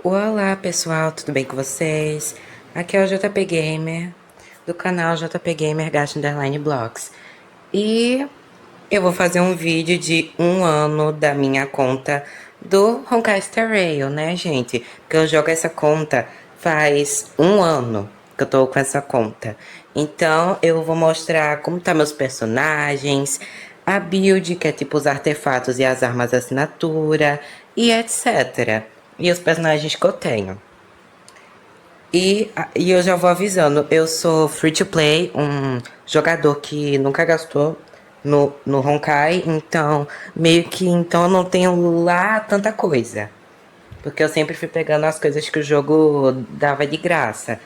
Olá pessoal, tudo bem com vocês? Aqui é o JP Gamer, do canal JP Gamer _Blogs. E eu vou fazer um vídeo de 1 ano da minha conta do Honkai Star Rail, né, gente? Porque eu jogo essa conta faz 1 ano que eu tô com essa conta. Então eu vou mostrar como tá meus personagens, a build, que é tipo os artefatos e as armas assinatura, e etc. E os personagens que eu tenho. E eu já vou avisando, eu sou free to play, um jogador que nunca gastou no Honkai, então meio que então eu não tenho lá tanta coisa. Porque eu sempre fui pegando as coisas que o jogo dava de graça.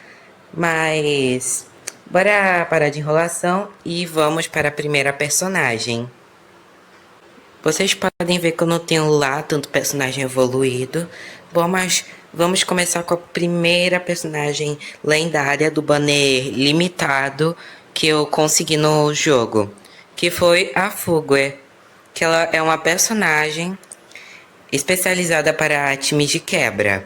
Mas bora parar de enrolação e vamos para a primeira personagem. Vocês podem ver que eu não tenho lá tanto personagem evoluído. Bom, mas vamos começar com a primeira personagem lendária do banner limitado que eu consegui no jogo, que foi a Fugue, que ela é uma personagem especializada para times de quebra.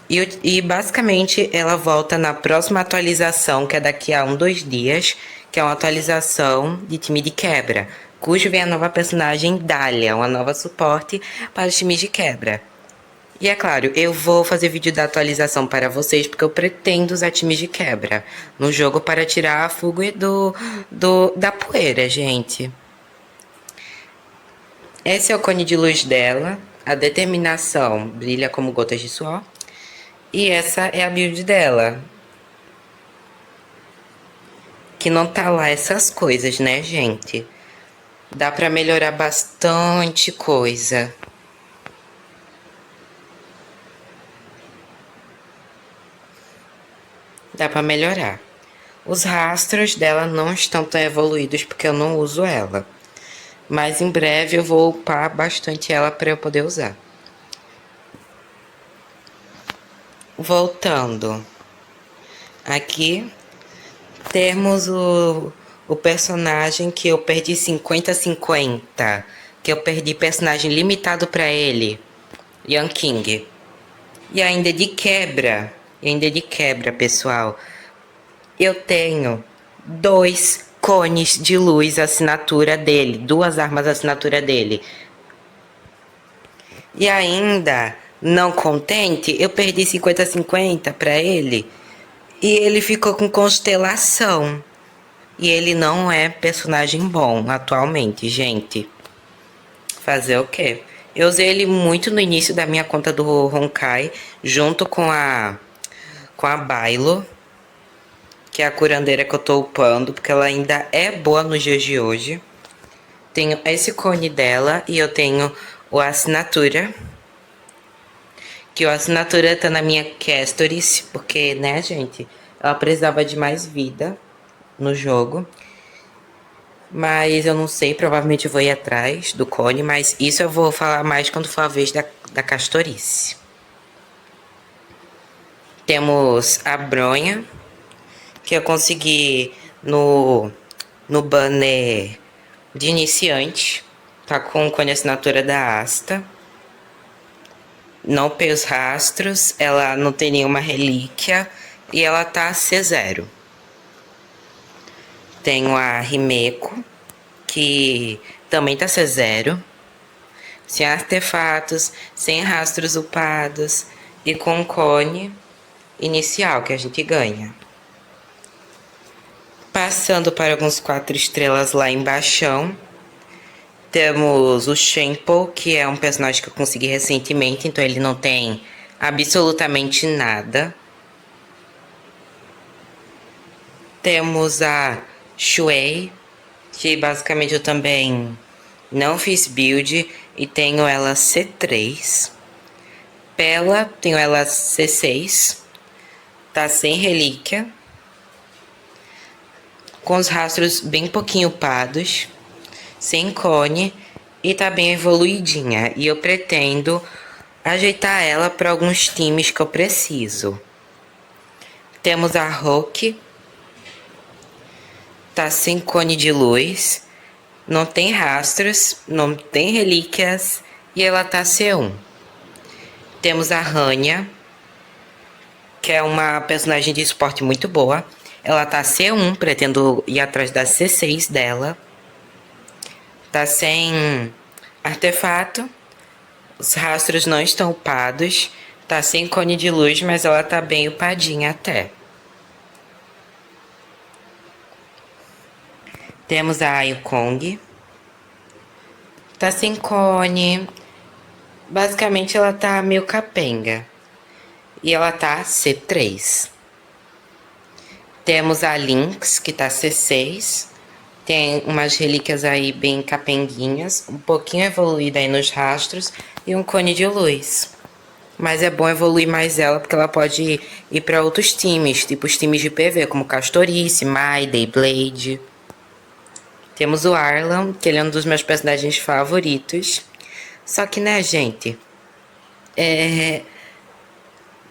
E basicamente ela volta na próxima atualização, que é daqui a 2 dias, que é uma atualização de time de quebra, cujo vem a nova personagem Dahlia, uma nova suporte para os times de quebra. E é claro, eu vou fazer vídeo da atualização para vocês, porque eu pretendo usar times de quebra no jogo para tirar a fuga da poeira, gente. Esse é o cone de luz dela, a determinação brilha como gotas de suor. E essa é a build dela. Que não tá lá essas coisas, né, gente? Dá pra melhorar bastante coisa. Dá pra melhorar. Os rastros dela não estão tão evoluídos porque eu não uso ela. Mas em breve eu vou upar bastante ela pra eu poder usar. Voltando. Aqui temos o personagem que eu perdi 50-50. Que eu perdi personagem limitado pra ele. Young King. E ainda de quebra. Pessoal. Eu tenho 2 cones de luz assinatura dele. 2 armas assinatura dele. E ainda, não contente, eu perdi 50-50 pra ele. E ele ficou com constelação. E ele não é personagem bom atualmente, gente. Fazer o quê? Eu usei ele muito no início da minha conta do Honkai, junto com a Bailo, que é a curandeira que eu tô upando, porque ela ainda é boa nos dias de hoje. Tenho esse cone dela e eu tenho o assinatura. Que o assinatura tá na minha Castoris, porque, né, gente, ela precisava de mais vida no jogo. Mas eu não sei, provavelmente eu vou ir atrás do cone, mas isso eu vou falar mais quando for a vez da Castorice. Temos a bronha, que eu consegui no banner de iniciante. Tá com a assinatura da Asta. Não tem os rastros, ela não tem nenhuma relíquia e ela tá C0. Tenho a Rimeko, que também tá C0. Sem artefatos, sem rastros upados e com cone inicial que a gente ganha. Passando para alguns 4 estrelas lá embaixo, temos o Shampo, que é um personagem que eu consegui recentemente, então ele não tem absolutamente nada. Temos a Shuei, que basicamente eu também não fiz build e tenho ela C3. Pela, tenho ela C6. Tá sem relíquia. Com os rastros bem pouquinho upados. Sem cone. E tá bem evoluidinha. E eu pretendo ajeitar ela para alguns times que eu preciso. Temos a Roque. Tá sem cone de luz. Não tem rastros. Não tem relíquias. E ela tá C1. Temos a Rania, que é uma personagem de suporte muito boa. Ela tá C1, pretendo ir atrás da C6 dela. Tá sem artefato. Os rastros não estão upados. Tá sem cone de luz, mas ela tá bem upadinha até. Temos a Yukong. Tá sem cone. Basicamente ela tá meio capenga. E ela tá C3. Temos a Lynx, que tá C6. Tem umas relíquias aí bem capenguinhas. Um pouquinho evoluída aí nos rastros. E um cone de luz. Mas é bom evoluir mais ela, porque ela pode ir para outros times. Tipo os times de PV, como Castorice, Mai, Dayblade. Temos o Arlan, que ele é um dos meus personagens favoritos. Só que, né, gente?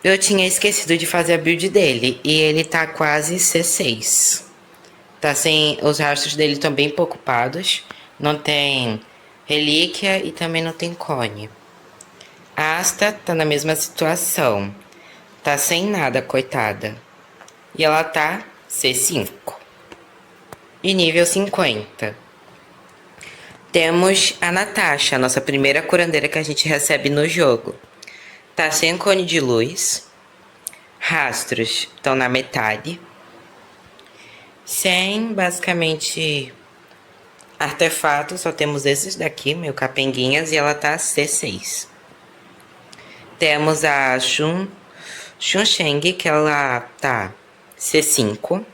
Eu tinha esquecido de fazer a build dele. E ele tá quase C6. Tá sem... Os rastros dele estão bem pouco ocupados. Não tem relíquia e também não tem cone. A Asta tá na mesma situação. Tá sem nada, coitada. E ela tá C5. E nível 50. Temos a Natasha, nossa primeira curandeira que a gente recebe no jogo. Tá sem cone de luz. Rastros estão na metade. Sem, basicamente, artefatos. Só temos esses daqui, meio capenguinhas. E ela tá C6. Temos a Chunsheng, que ela tá C5.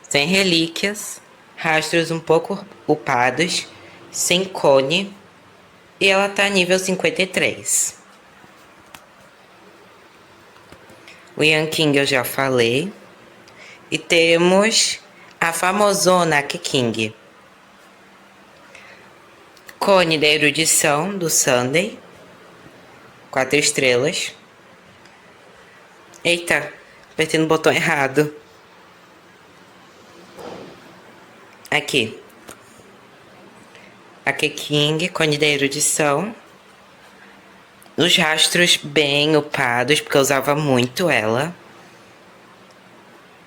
Sem relíquias. Rastros um pouco upados. Sem cone. E ela tá nível 53. O Yanqing eu já falei. E temos a famosona Keqing. Cone da erudição do Sunday. 4 estrelas. Eita, apertei no botão errado. Aqui. A Keqing, cone da erudição. Os rastros bem upados, porque eu usava muito ela.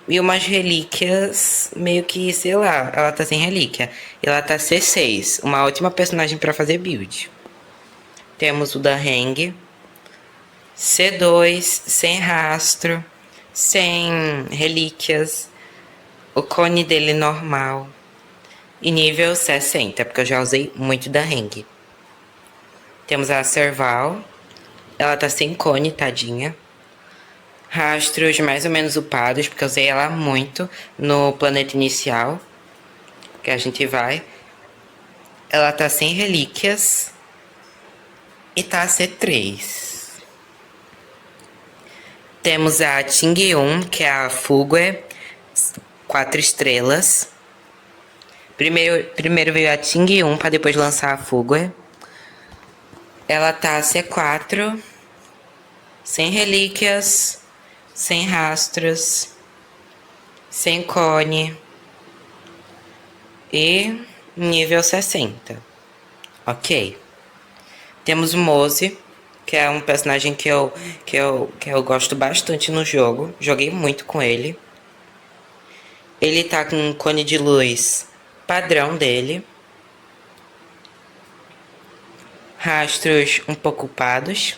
E umas relíquias, meio que, sei lá, ela tá sem relíquia. Ela tá C6, uma ótima personagem pra fazer build. Temos o Dan Heng. C2, sem rastro, sem relíquias. O cone dele normal. E nível 60, porque eu já usei muito da Heng. Temos a Serval. Ela tá sem cone, tadinha. Rastros mais ou menos upados, porque eu usei ela muito no planeta inicial. Que a gente vai. Ela tá sem relíquias. E tá C3. Temos a Ting-Yun, que é a Fugue. 4 estrelas. Primeiro veio a Ting-Yun para depois lançar a Fugue. Ela tá C4. Sem relíquias. Sem rastros. Sem cone. E nível 60. Ok. Temos o Mose, que é um personagem que eu gosto bastante no jogo. Joguei muito com ele. Ele tá com um cone de luz padrão dele. Rastros um pouco upados.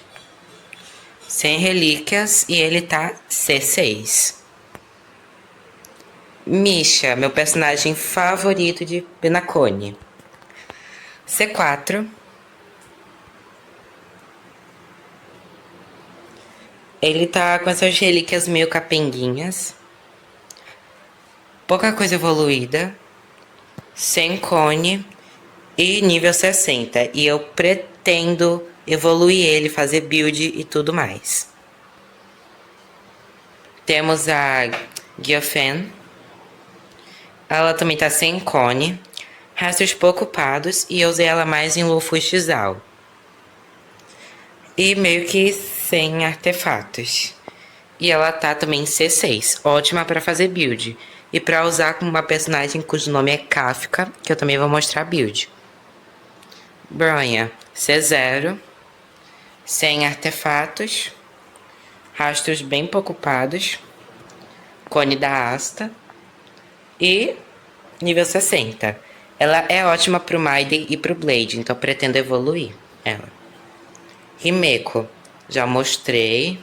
Sem relíquias. E ele tá C6. Misha, meu personagem favorito de Penacone. C4. Ele tá com essas relíquias meio capenguinhas. Pouca coisa evoluída. Sem cone. E nível 60. E eu pretendo evoluir ele, fazer build e tudo mais. Temos a Gyofen. Ela também tá sem cone. Rastros pouco ocupados. E eu usei ela mais em Lufu Xal. E meio que sem artefatos. E ela tá também em C6. Ótima para fazer build. E para usar com uma personagem cujo nome é Kafka, que eu também vou mostrar a build. Bronha, C0. Sem artefatos. rastros bem pouco ocupados, cone da asta e nível 60. Ela é ótima pro Maiden e pro Blade, então pretendo evoluir ela. Himeko, já mostrei.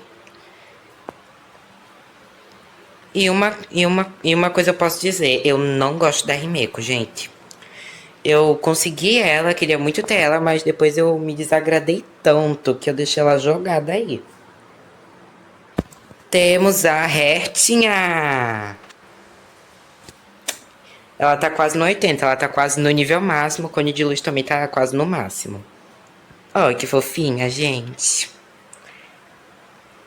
E uma coisa eu posso dizer, eu não gosto da Himeko, gente. Eu consegui ela, queria muito ter ela, mas depois eu me desagradei tanto que eu deixei ela jogada aí. Temos a Hertinha. Ela tá quase no 80, ela tá quase no nível máximo. O cone de luz também tá quase no máximo. Olha que fofinha, gente.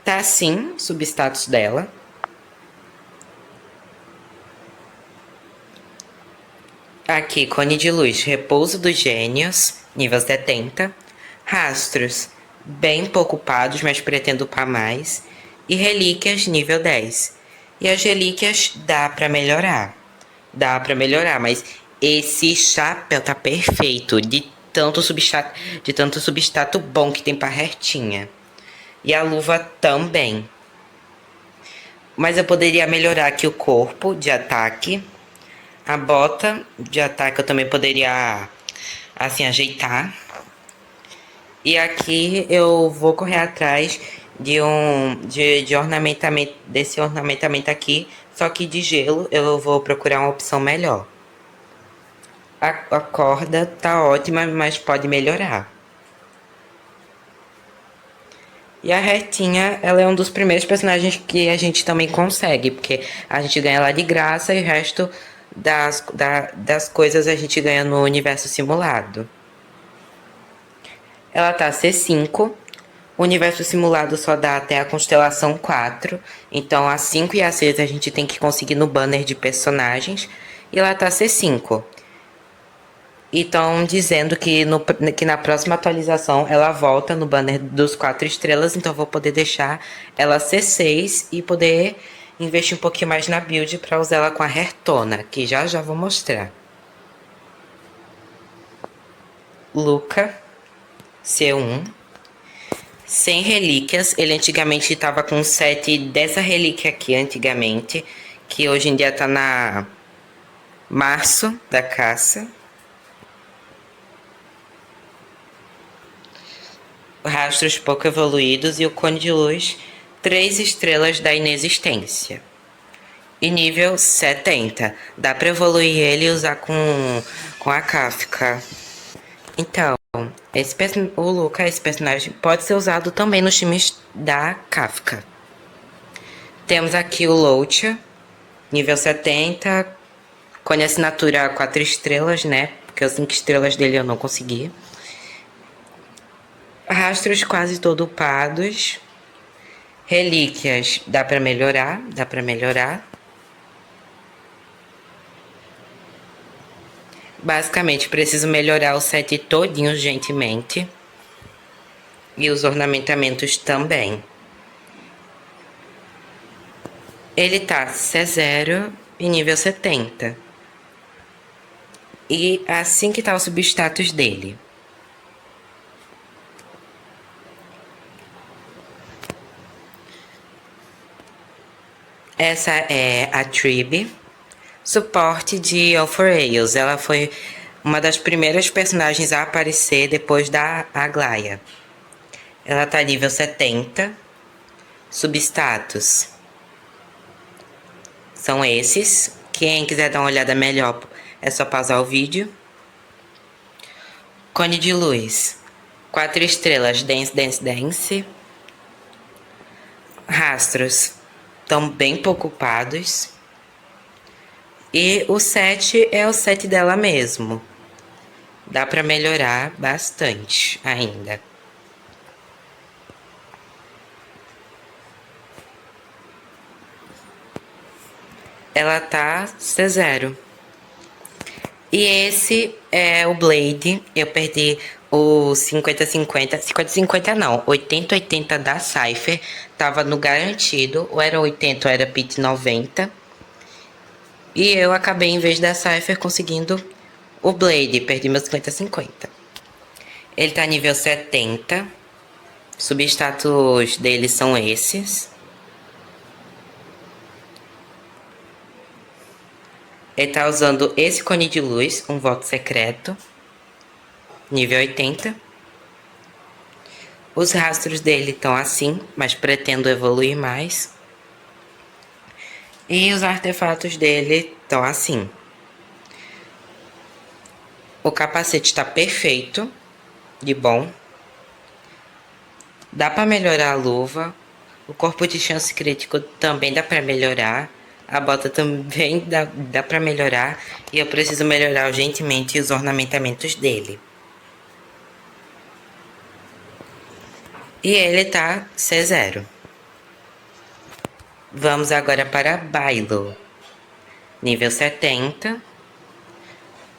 Tá assim, substatus dela. Aqui, cone de luz, repouso dos gênios, nível 70. Rastros, bem pouco upados, mas pretendo upar mais. E relíquias, nível 10. E as relíquias dá pra melhorar. Dá pra melhorar, mas esse chapéu tá perfeito. De tanto substrato bom que tem pra Hertinha. E a luva também. Mas eu poderia melhorar aqui o corpo de ataque. A bota de ataque eu também poderia, assim, ajeitar. E aqui eu vou correr atrás de ornamentamento, desse ornamentamento aqui, só que de gelo eu vou procurar uma opção melhor. A corda tá ótima, mas pode melhorar. E a Retinha, ela é um dos primeiros personagens que a gente também consegue, porque a gente ganha ela de graça e o resto das coisas a gente ganha no universo simulado. Ela tá C5. O universo simulado só dá até a constelação 4. Então a 5 e a 6 a gente tem que conseguir no banner de personagens. E ela tá C5. E estão dizendo que na próxima atualização ela volta no banner dos 4 estrelas. Então eu vou poder deixar ela C6 e poder investir um pouquinho mais na build para usar ela com a Hertona, que já vou mostrar. Luca, C1. Sem relíquias. Ele antigamente estava com um set dessa relíquia aqui, antigamente. Que hoje em dia tá na março da caça. Rastros pouco evoluídos e o cone de luz 3 estrelas da inexistência. E nível 70. Dá pra evoluir ele e usar com a Kafka. Então, o Luca, esse personagem, pode ser usado também nos times da Kafka. Temos aqui o Loucha, nível 70. Com a assinatura 4 estrelas, né? Porque as 5 estrelas dele eu não consegui. Rastros quase todo upados. Relíquias, dá pra melhorar, Basicamente, preciso melhorar o set todinho urgentemente. E os ornamentamentos também. Ele tá C0 e nível 70. E assim que tá o substatus dele. Essa é a Trib, suporte de All for Aeons. Ela foi uma das primeiras personagens a aparecer depois da Aglaia. Ela tá nível 70. Substatus são esses. Quem quiser dar uma olhada melhor é só pausar o vídeo. Cone de luz 4 estrelas, Dance, Dance, Dance. Rastros estão bem pouco ocupados. E o set é o set dela mesmo. Dá pra melhorar bastante ainda. Ela tá C0. E esse é o Blade. Eu perdi o 50-50. 50-50 não. 80-80 da Cypher. Tava no garantido. Ou era 80 ou era pit 90. E eu acabei, em vez da Cypher, conseguindo o Blade. Perdi meu 50-50. Ele tá nível 70. Substatus dele são esses. Ele tá usando esse cone de luz, um voto secreto, nível 80. Os rastros dele estão assim, mas pretendo evoluir mais. E os artefatos dele estão assim. O capacete está perfeito, de bom. Dá para melhorar a luva. O corpo de chance crítico também dá para melhorar. A bota também dá para melhorar. E eu preciso melhorar urgentemente os ornamentamentos dele. E ele tá C0. Vamos agora para Bailo. Nível 70.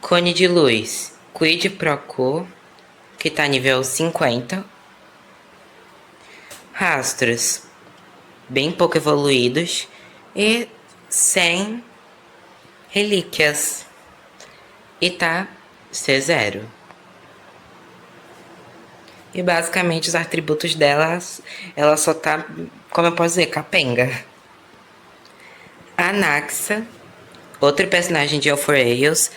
Cone de luz. Quid Pro Q, que tá nível 50. Rastros. Bem pouco evoluídos. E 100 relíquias. E tá C0. E basicamente os atributos delas, ela só tá, como eu posso dizer, capenga. A Naxa, outro personagem de Elforeos.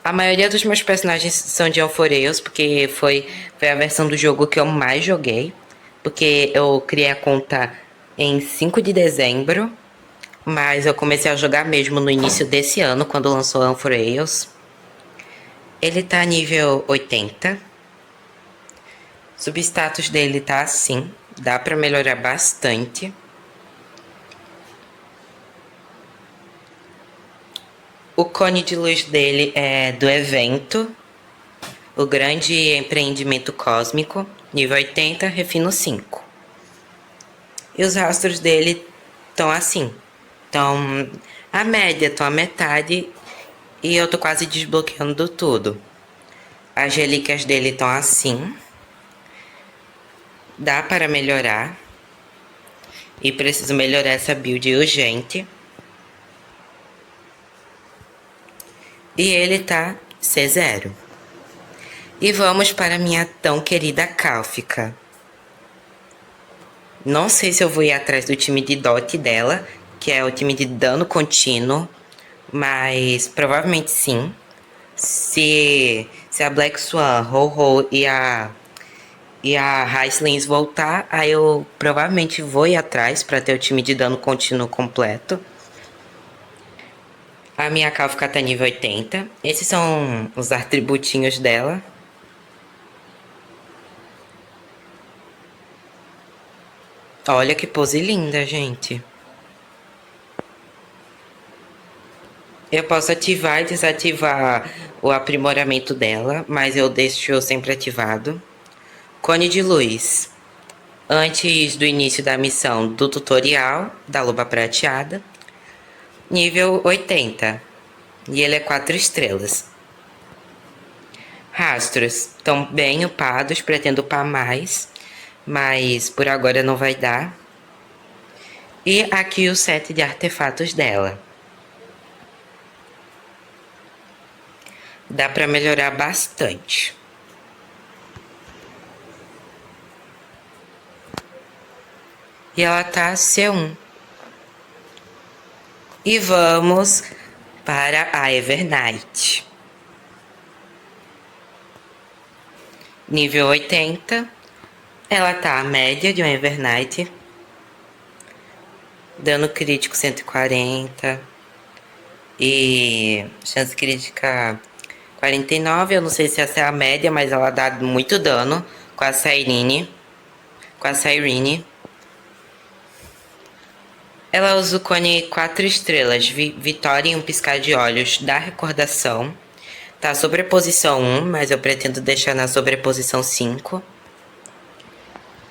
A maioria dos meus personagens são de Elforeos, porque foi a versão do jogo que eu mais joguei. Porque eu criei a conta em 5 de dezembro, mas eu comecei a jogar mesmo no início desse ano, quando lançou Elforeos. Ele tá nível 80. Substatus dele tá assim, dá pra melhorar bastante. O cone de luz dele é do evento, o grande empreendimento cósmico, nível 80, refino 5. E os rastros dele estão assim, estão a média, estão a metade, e eu tô quase desbloqueando tudo. As relíquias dele estão assim. Dá para melhorar. E preciso melhorar essa build urgente. E ele tá C0. E vamos para minha tão querida Kálfica. Não sei se eu vou ir atrás do time de dot dela, que é o time de dano contínuo. Mas provavelmente sim. Se a Black Swan, Ho-Ho e a Heislings voltar, aí eu provavelmente vou ir atrás para ter o time de dano contínuo completo. A minha Kálfica tá nível 80. Esses são os atributinhos dela. Olha que pose linda, gente. Eu posso ativar e desativar o aprimoramento dela, mas eu deixo sempre ativado. Cone de luz. Antes do início da missão do tutorial da Loba Prateada. Nível 80. E ele é 4 estrelas. Rastros estão bem upados, pretendo upar mais, mas por agora não vai dar. E aqui o set de artefatos dela. Dá para melhorar bastante. E ela tá C1. E vamos para a Evernight. Nível 80. Ela tá a média de uma Evernight. Dano crítico 140. E chance crítica 49. Eu não sei se essa é a média, mas ela dá muito dano com a Cyrene. Ela usa o cone 4 estrelas, vitória em um piscar de olhos da recordação. Tá sobreposição 1, mas eu pretendo deixar na sobreposição 5.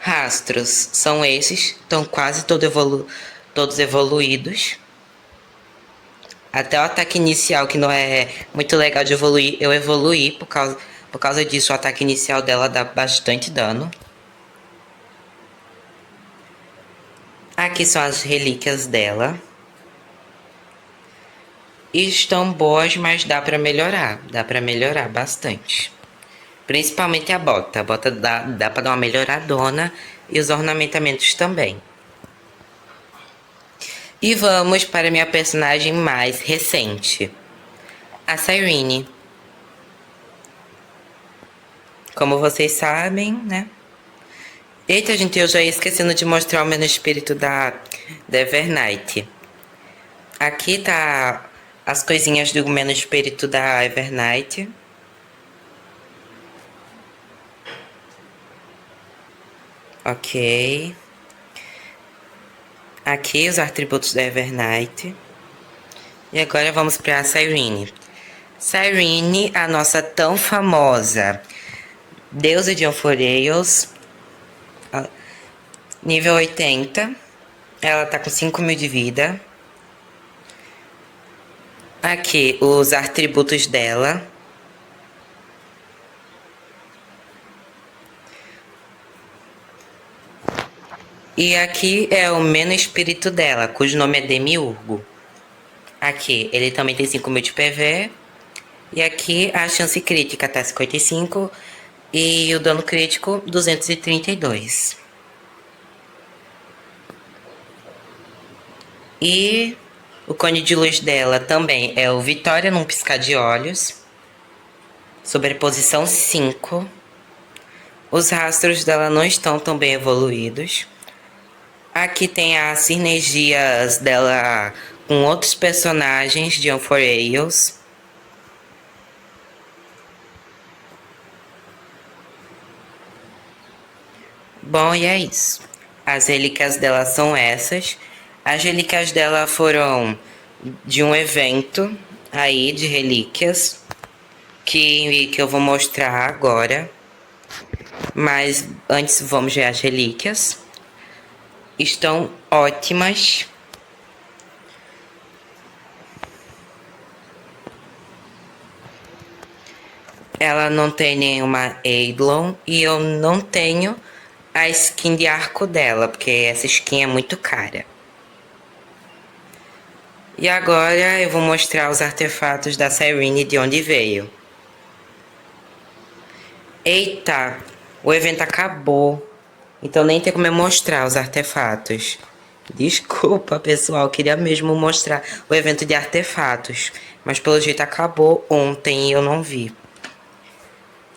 Rastros são esses, estão quase todos evoluídos. Até o ataque inicial, que não é muito legal de evoluir, eu evoluí por causa disso. O ataque inicial dela dá bastante dano. Aqui são as relíquias dela. E estão boas, mas dá pra melhorar. Dá pra melhorar bastante. Principalmente a bota. A bota dá pra dar uma melhoradona. E os ornamentamentos também. E vamos para minha personagem mais recente. A Cyrene. Como vocês sabem, né? Eita, gente, eu já ia esquecendo de mostrar o meu espírito da Evernight. Aqui tá as coisinhas do meu espírito da Evernight. Ok. Aqui os atributos da Evernight. E agora vamos para a Cyrene. Cyrene, a nossa tão famosa deusa de Amphoreos. Nível 80. Ela tá com 5.000 de vida. Aqui os atributos dela. E aqui é o menos espírito dela, cujo nome é Demiurgo. Aqui ele também tem 5.000 de PV. E aqui a chance crítica tá 55 e o dano crítico 232. E o cone de luz dela também é o Vitória num piscar de olhos. Sobreposição 5. Os rastros dela não estão tão bem evoluídos. Aqui tem as sinergias dela com outros personagens de Amphoreos. Bom, e é isso. As relíquias dela são essas. As relíquias dela foram de um evento aí de relíquias que eu vou mostrar agora. Mas antes vamos ver as relíquias. Estão ótimas. Ela não tem nenhuma Eidolon e eu não tenho a skin de arco dela, porque essa skin é muito cara. E agora eu vou mostrar os artefatos da Cyrene de onde veio. Eita, o evento acabou. Então nem tem como eu mostrar os artefatos. Desculpa, pessoal, queria mesmo mostrar o evento de artefatos. Mas pelo jeito acabou ontem e eu não vi.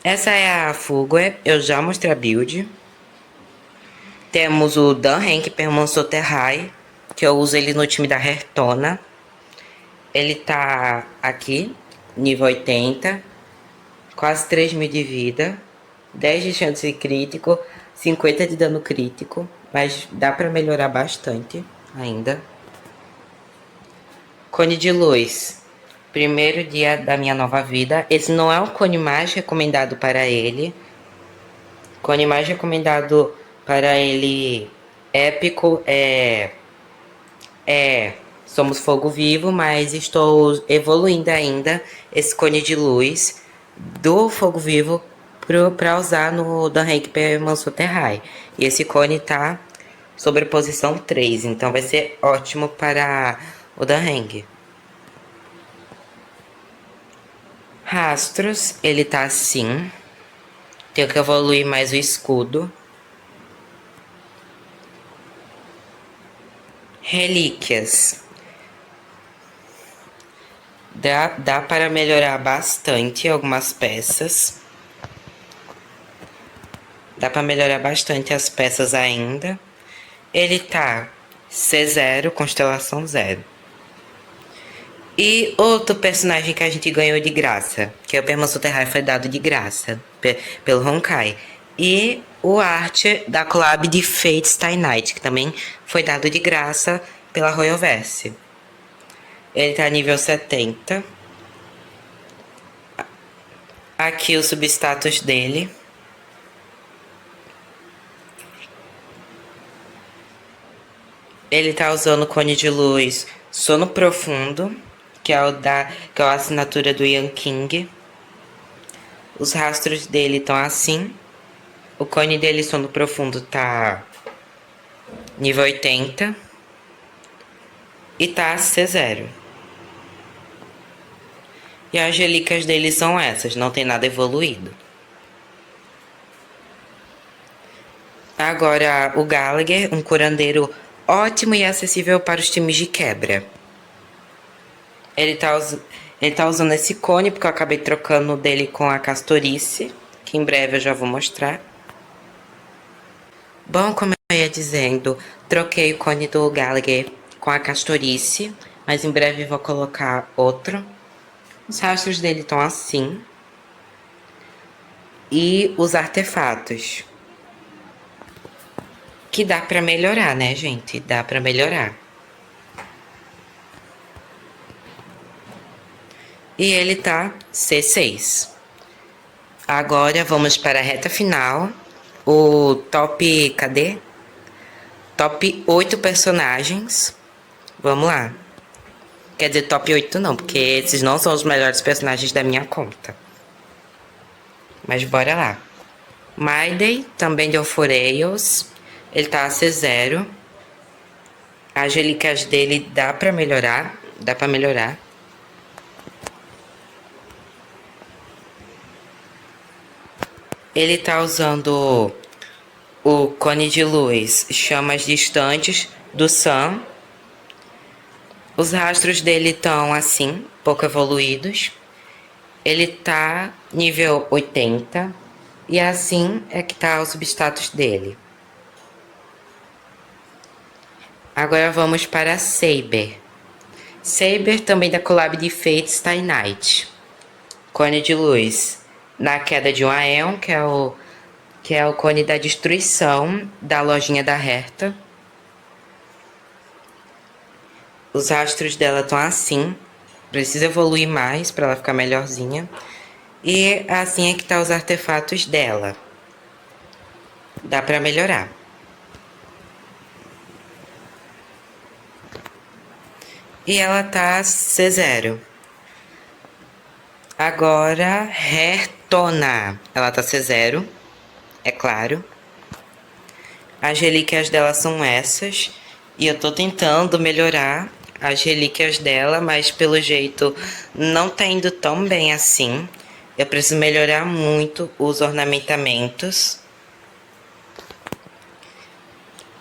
Essa é a Fulguer, eu já mostrei a build. Temos o Dan Henk Permansoterrai, que eu uso ele no time da Hertona. Ele tá aqui, nível 80, quase 3.000 de vida, 10 de chance crítico, 50 de dano crítico, mas dá pra melhorar bastante ainda. Cone de luz, primeiro dia da minha nova vida. Esse não é o cone mais recomendado para ele. Cone mais recomendado para ele épico Somos Fogo Vivo, mas estou evoluindo ainda esse cone de luz do Fogo Vivo para usar no Danrek Permansoterrai. E esse cone tá sobreposição 3, então vai ser ótimo para o Danreng. Rastros, ele tá assim. Tenho que evoluir mais o escudo. Relíquias. Dá para melhorar bastante algumas peças. Dá para melhorar bastante as peças ainda. Ele tá C0, constelação 0. E outro personagem que a gente ganhou de graça, que é o Permansoterrai, foi dado de graça pelo Honkai. E o Archer da collab de Fate Stay Night, que também foi dado de graça pela Royalverse. Ele tá nível 70. Aqui o substatus dele. Ele tá usando o cone de luz Sono Profundo, que é a assinatura do Young King. Os rastros dele estão assim. O cone dele Sono Profundo tá nível 80. E tá C0. E as relíquias dele são essas, não tem nada evoluído. Agora o Gallagher, um curandeiro ótimo e acessível para os times de quebra. Ele tá usando esse cone, porque eu acabei trocando dele com a Castorice, que em breve eu já vou mostrar. Bom, como eu ia dizendo, troquei o cone do Gallagher com a Castorice, mas em breve vou colocar outro. Os rastros dele estão assim. E os artefatos. Que dá pra melhorar, né, gente? Dá pra melhorar. E ele tá C6. Agora vamos para a reta final. O top. Cadê? Top 8 personagens. Vamos lá. Quer dizer, top 8 não, porque esses não são os melhores personagens da minha conta. Mas bora lá. Maiden, também de Alforeios. Ele tá a C0. As relíquias dele dá pra melhorar. Dá pra melhorar. Ele tá usando o cone de luz, chamas distantes do Sun. Os rastros dele estão assim, pouco evoluídos. Ele tá nível 80. E assim é que tá o substatus dele. Agora vamos para Saber. Saber também da collab de Fates Stay Night. Cone de luz. Na queda de um Aeon, que é o cone da destruição da lojinha da Herta. Os rastros dela estão assim. Precisa evoluir mais para ela ficar melhorzinha. E assim é que tá os artefatos dela. Dá para melhorar. E ela tá C0. Agora, Hertona. Ela tá C0, é claro. As relíquias dela são essas. E eu tô tentando melhorar as relíquias dela, mas pelo jeito não tá indo tão bem assim. Eu preciso melhorar muito os ornamentamentos.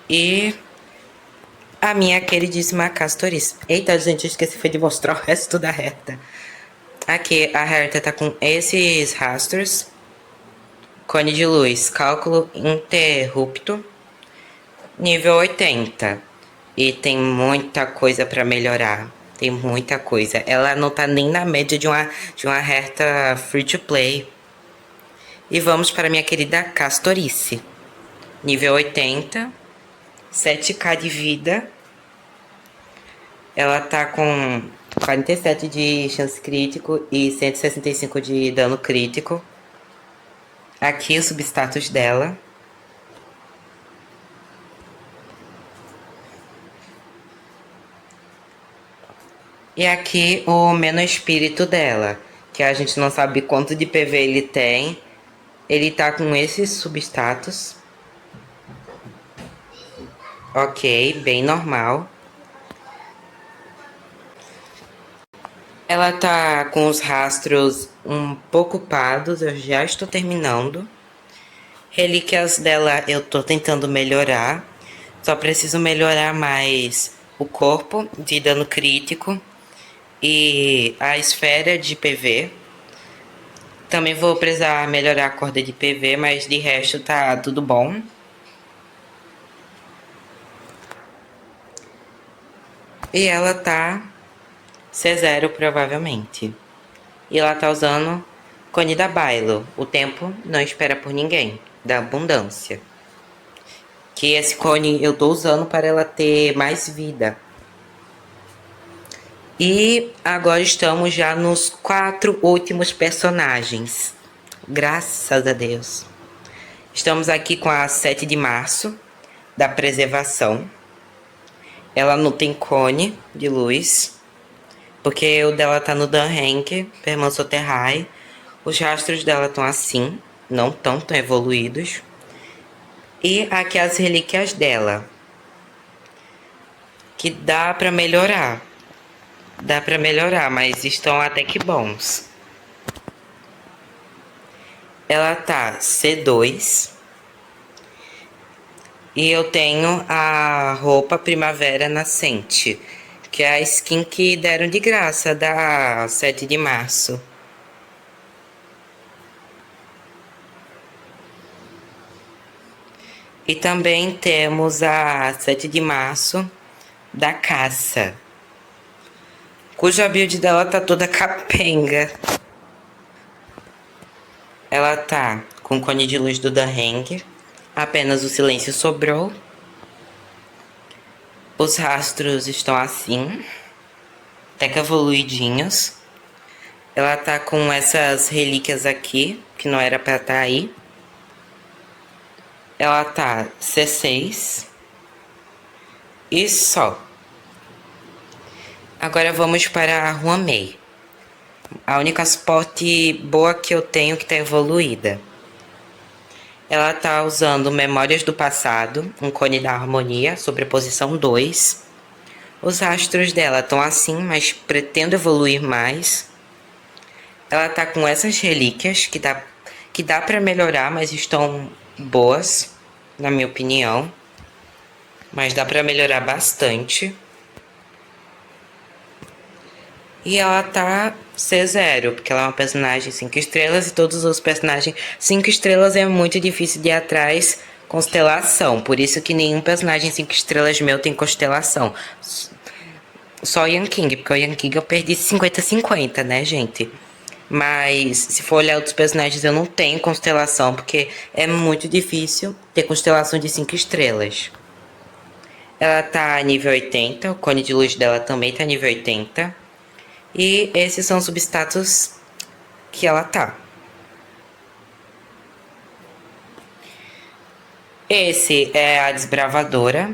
E a minha queridíssima Castorice. Eita, gente, eu esqueci foi de mostrar o resto da reta. Aqui, a Herta tá com esses rastros. Cone de luz, cálculo interrupto. Nível 80. E tem muita coisa pra melhorar. Tem muita coisa. Ela não tá nem na média de uma Herta free to play. E vamos para minha querida Castorice. Nível 80. 7k de vida. Ela tá com 47 de chance crítico e 165 de dano crítico. Aqui o substatus dela. E aqui o Menospírito dela, que a gente não sabe quanto de PV ele tem. Ele tá com esse substatus. Ok, bem normal. Ela tá com os rastros um pouco pardos, eu já estou terminando. Relíquias dela eu tô tentando melhorar. Só preciso melhorar mais o corpo de dano crítico e a esfera de PV. Também vou precisar melhorar a corda de PV, mas de resto tá tudo bom. E ela tá C0 provavelmente. E ela tá usando cone da Bailo. O tempo não espera por ninguém. Da abundância. Que esse cone eu tô usando para ela ter mais vida. E agora estamos já nos 4 últimos personagens. Graças a Deus. Estamos aqui com a 7 de março, da preservação. Ela não tem cone de luz, porque o dela tá no Dan Henke, Permansoterrae. Os rastros dela estão assim, não tão evoluídos. E aqui as relíquias dela, que dá pra melhorar. Dá pra melhorar, mas estão até que bons. Ela tá C2. E eu tenho a roupa Primavera Nascente, Que é a skin que deram de graça da 7 de março. E também temos a 7 de março da caça, cuja build dela tá toda capenga. Ela tá com o cone de luz do Dan Heng, apenas o silêncio sobrou. Os rastros estão assim, até que evoluidinhos. Ela tá com essas relíquias aqui, que não era pra estar aí. Ela tá C6. E só. Agora vamos para a Ruamei. A única suporte boa que eu tenho que tá evoluída. Ela tá usando Memórias do Passado, um cone da harmonia, sobreposição 2. Os rastros dela estão assim, mas pretendo evoluir mais. Ela tá com essas relíquias que dá para melhorar, mas estão boas, na minha opinião. Mas dá para melhorar bastante. E ela tá C0, porque ela é uma personagem 5 estrelas e todos os personagens 5 estrelas é muito difícil de ir atrás constelação. Por isso que nenhum personagem 5 estrelas meu tem constelação. Só o Yan King, porque o Yan King eu perdi 50-50, né, gente? Mas se for olhar outros personagens eu não tenho constelação, porque é muito difícil ter constelação de 5 estrelas. Ela tá nível 80, o cone de luz dela também tá nível 80. E esses são os substatus que ela tá. Esse é a desbravadora.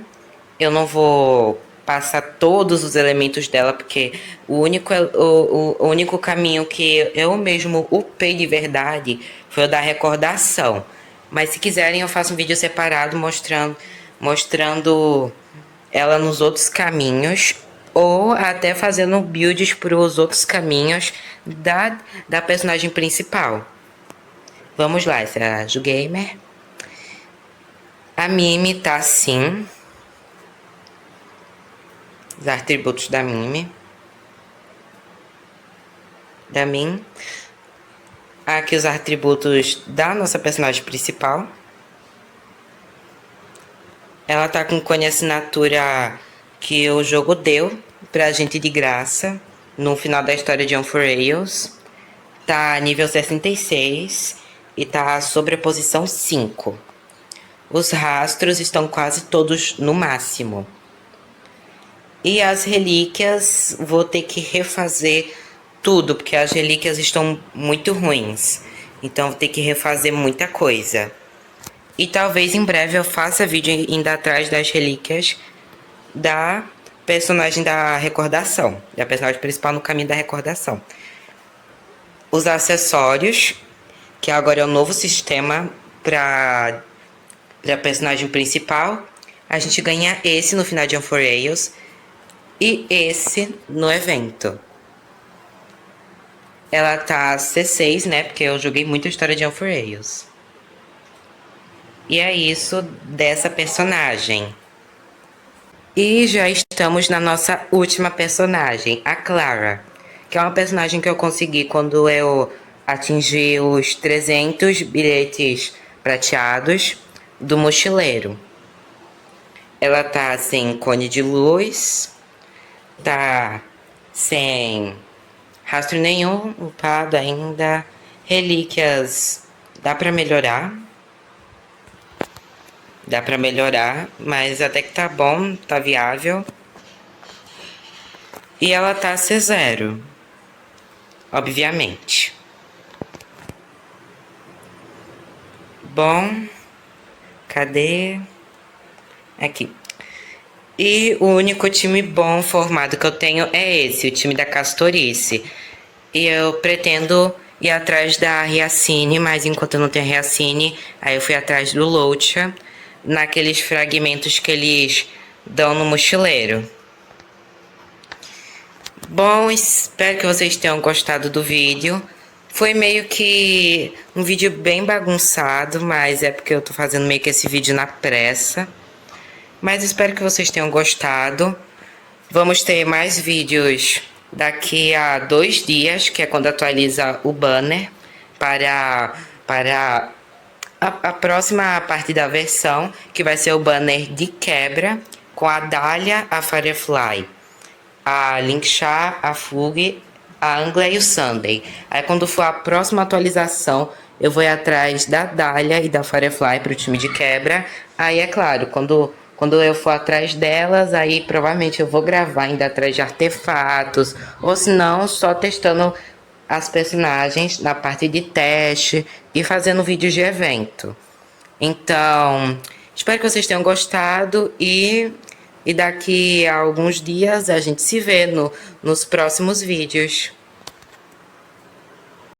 Eu não vou passar todos os elementos dela, porque o único caminho que eu mesmo upei de verdade foi o da recordação. Mas se quiserem eu faço um vídeo separado mostrando ela nos outros caminhos, ou até fazendo builds para os outros caminhos da personagem principal. Vamos lá, essa é a Jugamer. A Mimi tá assim. Os atributos da Mimi. Da Min. Aqui os atributos da nossa personagem principal. Ela tá com cone assinatura que o jogo deu pra gente de graça no final da história de On for Rails. Tá nível 66 e tá sobreposição 5. Os rastros estão quase todos no máximo. E as relíquias, vou ter que refazer tudo, porque as relíquias estão muito ruins. Então vou ter que refazer muita coisa. E talvez em breve eu faça vídeo indo atrás das relíquias da personagem da recordação. Da personagem principal no caminho da recordação. Os acessórios, que agora é o novo sistema para a personagem principal. A gente ganha esse no final de On for Rails e esse no evento. Ela tá C6, né? Porque eu joguei muita história de On for Rails. E é isso dessa personagem. E já estamos na nossa última personagem, a Clara, que é uma personagem que eu consegui quando eu atingi os 300 bilhetes prateados do mochileiro. Ela tá sem cone de luz, tá sem rastro nenhum, upado ainda, relíquias dá pra melhorar. Dá pra melhorar, mas até que tá bom, tá viável. E ela tá C0, obviamente. Bom, cadê? Aqui. E o único time bom formado que eu tenho é esse, o time da Castorice. E eu pretendo ir atrás da Riacine, mas enquanto eu não tenho a Riacine, aí eu fui atrás do Loucha, naqueles fragmentos que eles dão no mochileiro. Bom, espero que vocês tenham gostado do vídeo. Foi meio que um vídeo bem bagunçado, mas é porque eu tô fazendo meio que esse vídeo na pressa. Mas espero que vocês tenham gostado. Vamos ter mais vídeos daqui a 2 dias, que é quando atualiza o banner para a próxima parte da versão, que vai ser o banner de quebra com a Dahlia, a Firefly, a Linksha, a Fug, a Angler e o Sunday. Aí quando for a próxima atualização, eu vou ir atrás da Dahlia e da Firefly para o time de quebra. Aí é claro, quando eu for atrás delas, aí provavelmente eu vou gravar ainda atrás de artefatos, ou se não, só testando as personagens na parte de teste e fazendo vídeos de evento. Então, espero que vocês tenham gostado e daqui a alguns dias a gente se vê nos próximos vídeos.